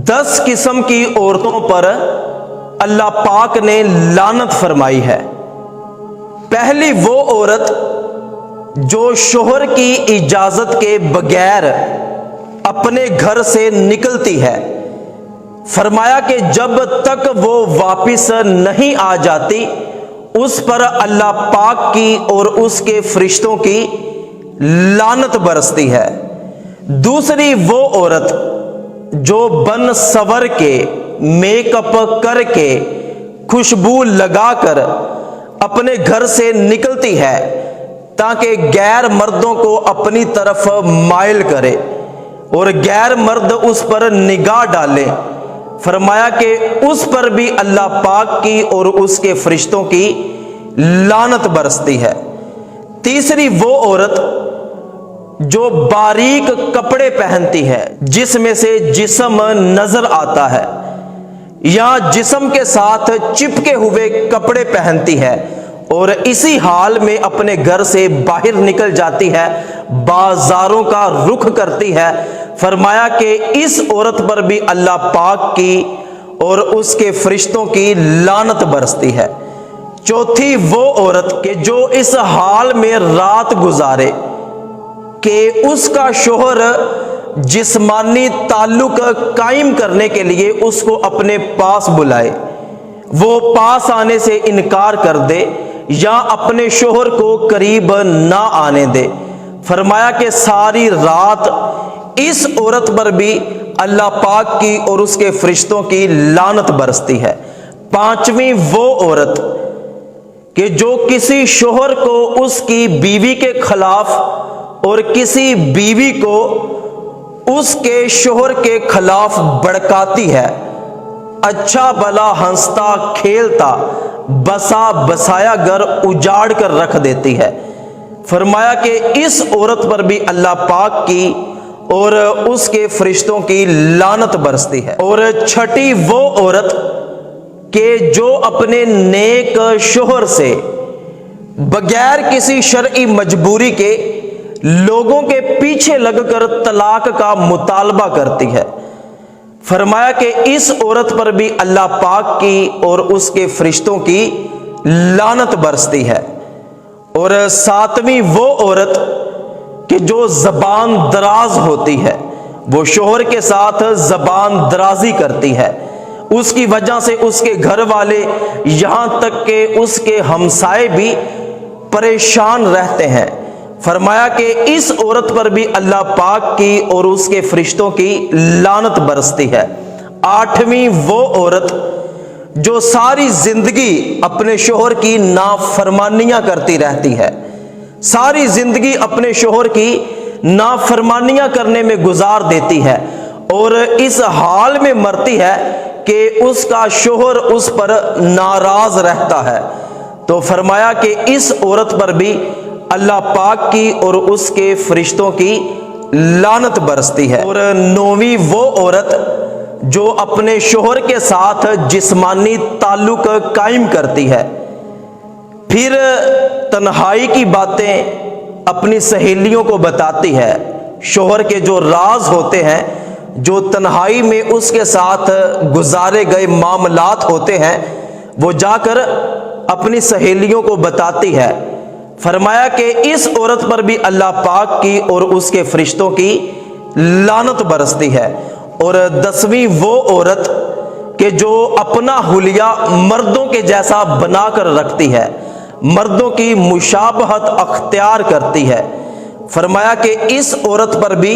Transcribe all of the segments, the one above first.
10 قسم کی عورتوں پر اللہ پاک نے لعنت فرمائی ہے۔ پہلی وہ عورت جو شوہر کی اجازت کے بغیر اپنے گھر سے نکلتی ہے، فرمایا کہ جب تک وہ واپس نہیں آ جاتی اس پر اللہ پاک کی اور اس کے فرشتوں کی لعنت برستی ہے۔ دوسری وہ عورت جو بن سور کے، میک اپ کر کے، خوشبو لگا کر اپنے گھر سے نکلتی ہے تاکہ غیر مردوں کو اپنی طرف مائل کرے اور غیر مرد اس پر نگاہ ڈالے، فرمایا کہ اس پر بھی اللہ پاک کی اور اس کے فرشتوں کی لعنت برستی ہے۔ تیسری وہ عورت جو باریک کپڑے پہنتی ہے، جس میں سے جسم نظر آتا ہے یا جسم کے ساتھ چپکے ہوئے کپڑے پہنتی ہے اور اسی حال میں اپنے گھر سے باہر نکل جاتی ہے، بازاروں کا رخ کرتی ہے، فرمایا کہ اس عورت پر بھی اللہ پاک کی اور اس کے فرشتوں کی لعنت برستی ہے۔ چوتھی وہ عورت کہ جو اس حال میں رات گزارے کہ اس کا شوہر جسمانی تعلق قائم کرنے کے لیے اس کو اپنے پاس بلائے، وہ پاس آنے سے انکار کر دے یا اپنے شوہر کو قریب نہ آنے دے، فرمایا کہ ساری رات اس عورت پر بھی اللہ پاک کی اور اس کے فرشتوں کی لعنت برستی ہے۔ پانچویں وہ عورت کہ جو کسی شوہر کو اس کی بیوی کے خلاف اور کسی بیوی کو اس کے شوہر کے خلاف بڑکاتی ہے، اچھا بھلا ہنستا کھیلتا بسا بسایا گھر اجاڑ کر رکھ دیتی ہے، فرمایا کہ اس عورت پر بھی اللہ پاک کی اور اس کے فرشتوں کی لعنت برستی ہے۔ اور چھٹی وہ عورت کہ جو اپنے نیک شوہر سے بغیر کسی شرعی مجبوری کے لوگوں کے پیچھے لگ کر طلاق کا مطالبہ کرتی ہے، فرمایا کہ اس عورت پر بھی اللہ پاک کی اور اس کے فرشتوں کی لعنت برستی ہے۔ اور ساتویں وہ عورت کہ جو زبان دراز ہوتی ہے، وہ شوہر کے ساتھ زبان درازی کرتی ہے، اس کی وجہ سے اس کے گھر والے یہاں تک کہ اس کے ہمسائے بھی پریشان رہتے ہیں، فرمایا کہ اس عورت پر بھی اللہ پاک کی اور اس کے فرشتوں کی لعنت برستی ہے۔ آٹھویں وہ عورت جو ساری زندگی اپنے شوہر کی نافرمانیاں کرتی رہتی ہے، ساری زندگی اپنے شوہر کی نافرمانیاں کرنے میں گزار دیتی ہے اور اس حال میں مرتی ہے کہ اس کا شوہر اس پر ناراض رہتا ہے، تو فرمایا کہ اس عورت پر بھی اللہ پاک کی اور اس کے فرشتوں کی لعنت برستی ہے۔ اور نویں وہ عورت جو اپنے شوہر کے ساتھ جسمانی تعلق قائم کرتی ہے، پھر تنہائی کی باتیں اپنی سہیلیوں کو بتاتی ہے، شوہر کے جو راز ہوتے ہیں، جو تنہائی میں اس کے ساتھ گزارے گئے معاملات ہوتے ہیں، وہ جا کر اپنی سہیلیوں کو بتاتی ہے، فرمایا کہ اس عورت پر بھی اللہ پاک کی اور اس کے فرشتوں کی لعنت برستی ہے۔ اور 10ویں وہ عورت کہ جو اپنا حلیہ مردوں کے جیسا بنا کر رکھتی ہے، مردوں کی مشابہت اختیار کرتی ہے، فرمایا کہ اس عورت پر بھی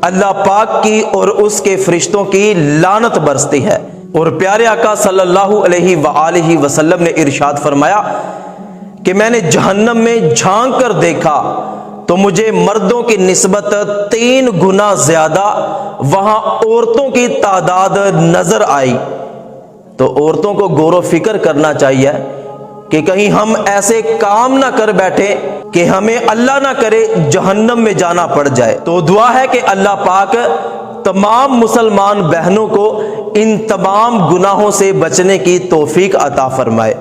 اللہ پاک کی اور اس کے فرشتوں کی لعنت برستی ہے۔ اور پیارے آقا صلی اللہ علیہ وآلہ وسلم نے ارشاد فرمایا کہ میں نے جہنم میں جھانک کر دیکھا تو مجھے مردوں کی نسبت 3 گنا زیادہ وہاں عورتوں کی تعداد نظر آئی۔ تو عورتوں کو غور و فکر کرنا چاہیے کہ کہیں ہم ایسے کام نہ کر بیٹھے کہ ہمیں اللہ نہ کرے جہنم میں جانا پڑ جائے۔ تو دعا ہے کہ اللہ پاک تمام مسلمان بہنوں کو ان تمام گناہوں سے بچنے کی توفیق عطا فرمائے۔